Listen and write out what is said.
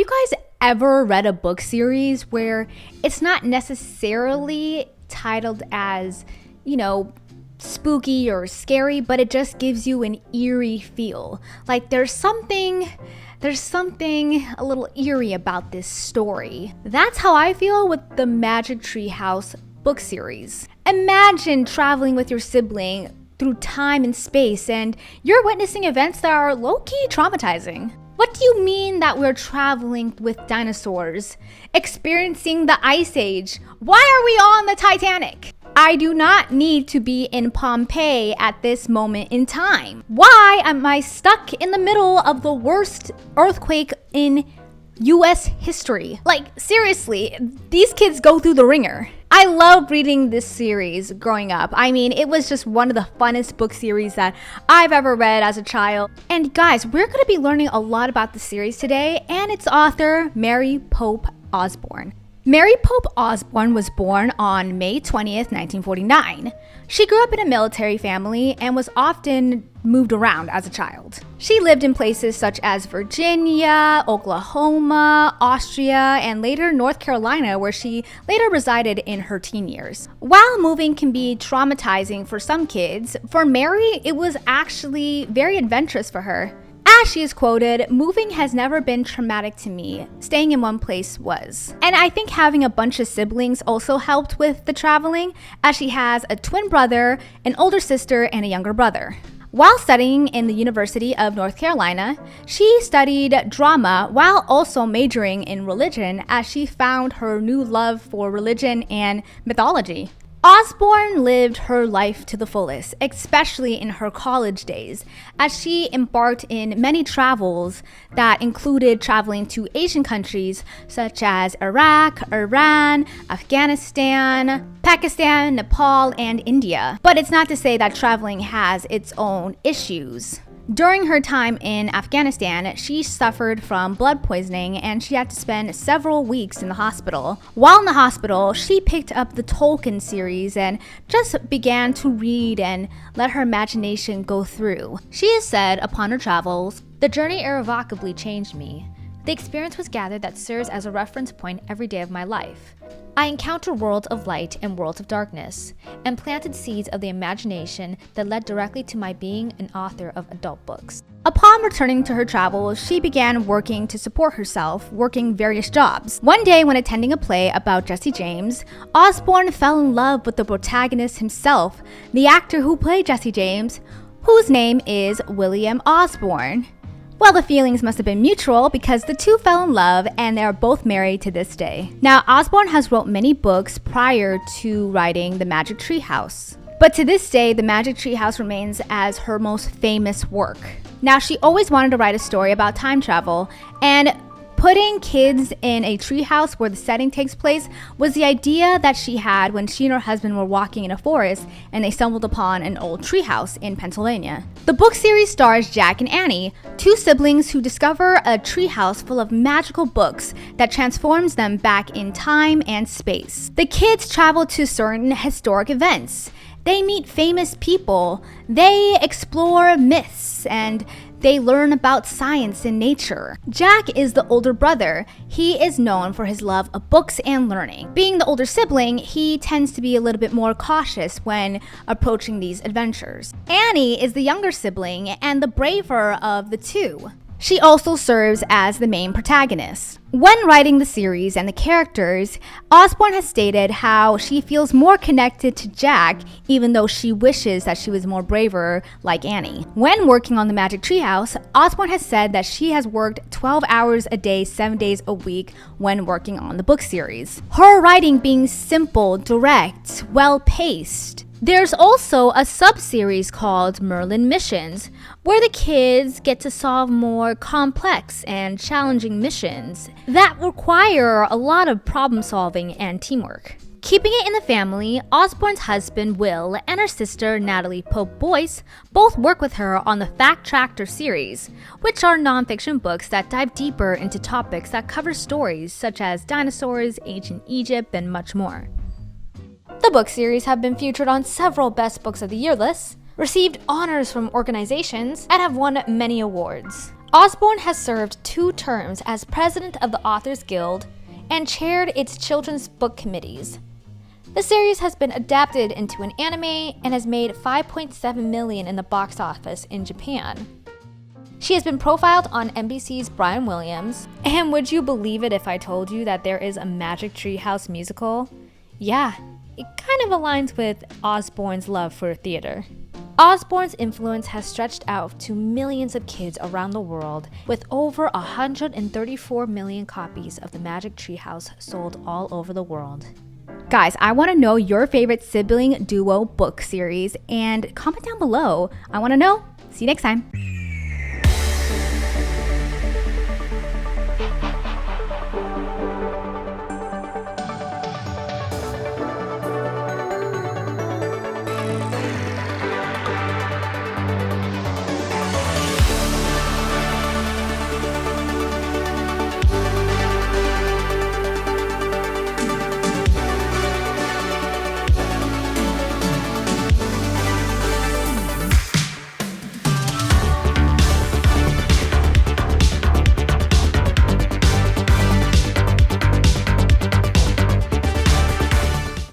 guys ever read a book series where it's not necessarily titled as, spooky or scary, but it just gives you an eerie feel? Like there's something a little eerie about this story. That's how I feel with the Magic Treehouse book series. Imagine traveling with your sibling through time and space, and you're witnessing events that are low-key traumatizing. What do you mean that we're traveling with dinosaurs, experiencing the Ice Age? Why are we on the Titanic? I do not need to be in Pompeii at this moment in time. Why am I stuck in the middle of the worst earthquake in US history? Like, seriously, these kids go through the ringer. I loved reading this series growing up. I mean, it was just one of the funnest book series that I've ever read as a child. And guys, we're going to be learning a lot about the series today and its author, Mary Pope Osborne. Mary Pope Osborne was born on May 20th, 1949. She grew up in a military family and was often moved around as a child. She lived in places such as Virginia, Oklahoma, Austria, and later North Carolina, where she later resided in her teen years. While moving can be traumatizing for some kids, for Mary, it was actually very adventurous for her. As she is quoted, "Moving has never been traumatic to me. Staying in one place was." And I think having a bunch of siblings also helped with the traveling, as she has a twin brother, an older sister, and a younger brother. While studying in the University of North Carolina, she studied drama while also majoring in religion, as she found her new love for religion and mythology. Osborne lived her life to the fullest, especially in her college days, as she embarked in many travels that included traveling to Asian countries such as Iraq, Iran, Afghanistan, Pakistan, Nepal, and India. But it's not to say that traveling has its own issues. During her time in Afghanistan, she suffered from blood poisoning and she had to spend several weeks in the hospital. While in the hospital, she picked up the Tolkien series and just began to read and let her imagination go through. She has said upon her travels, "The journey irrevocably changed me. The experience was gathered that serves as a reference point every day of my life. I encountered worlds of light and worlds of darkness, and planted seeds of the imagination that led directly to my being an author of adult books." Upon returning to her travels, she began working to support herself, working various jobs. One day when attending a play about Jesse James, Osborne fell in love with the protagonist himself, the actor who played Jesse James, whose name is William Osborne. Well, the feelings must have been mutual because the two fell in love and they are both married to this day. Now, Osborne has wrote many books prior to writing The Magic Treehouse. But to this day, The Magic Treehouse remains as her most famous work. Now, she always wanted to write a story about time travel, and putting kids in a treehouse where the setting takes place was the idea that she had when she and her husband were walking in a forest and they stumbled upon an old treehouse in Pennsylvania. The book series stars Jack and Annie, two siblings who discover a treehouse full of magical books that transforms them back in time and space. The kids travel to certain historic events. They meet famous people. They explore myths and they learn about science and nature. Jack is the older brother. He is known for his love of books and learning. Being the older sibling, he tends to be a little bit more cautious when approaching these adventures. Annie is the younger sibling and the braver of the two. She also serves as the main protagonist. When writing the series and the characters, Osborne has stated how she feels more connected to Jack, even though she wishes that she was more braver like Annie. When working on The Magic Treehouse, Osborne has said that she has worked 12 hours a day, 7 days a week when working on the book series. Her writing being simple, direct, well-paced. There's also a sub-series called Merlin Missions, where the kids get to solve more complex and challenging missions that require a lot of problem solving and teamwork. Keeping it in the family, Osborne's husband Will and her sister Natalie Pope Boyce both work with her on the Fact Tractor series, which are nonfiction books that dive deeper into topics that cover stories such as dinosaurs, ancient Egypt, and much more. The book series have been featured on several Best Books of the Year lists, received honors from organizations, and have won many awards. Osborne has served 2 terms as president of the Authors Guild and chaired its children's book committees. The series has been adapted into an anime and has made $5.7 million in the box office in Japan. She has been profiled on NBC's Brian Williams. And would you believe it if I told you that there is a Magic Treehouse musical? Yeah, it kind of aligns with Osborne's love for theater. Osborne's influence has stretched out to millions of kids around the world, with over 134 million copies of the Magic Treehouse sold all over the world. Guys, I want to know your favorite sibling duo book series and comment down below. I want to know. See you next time.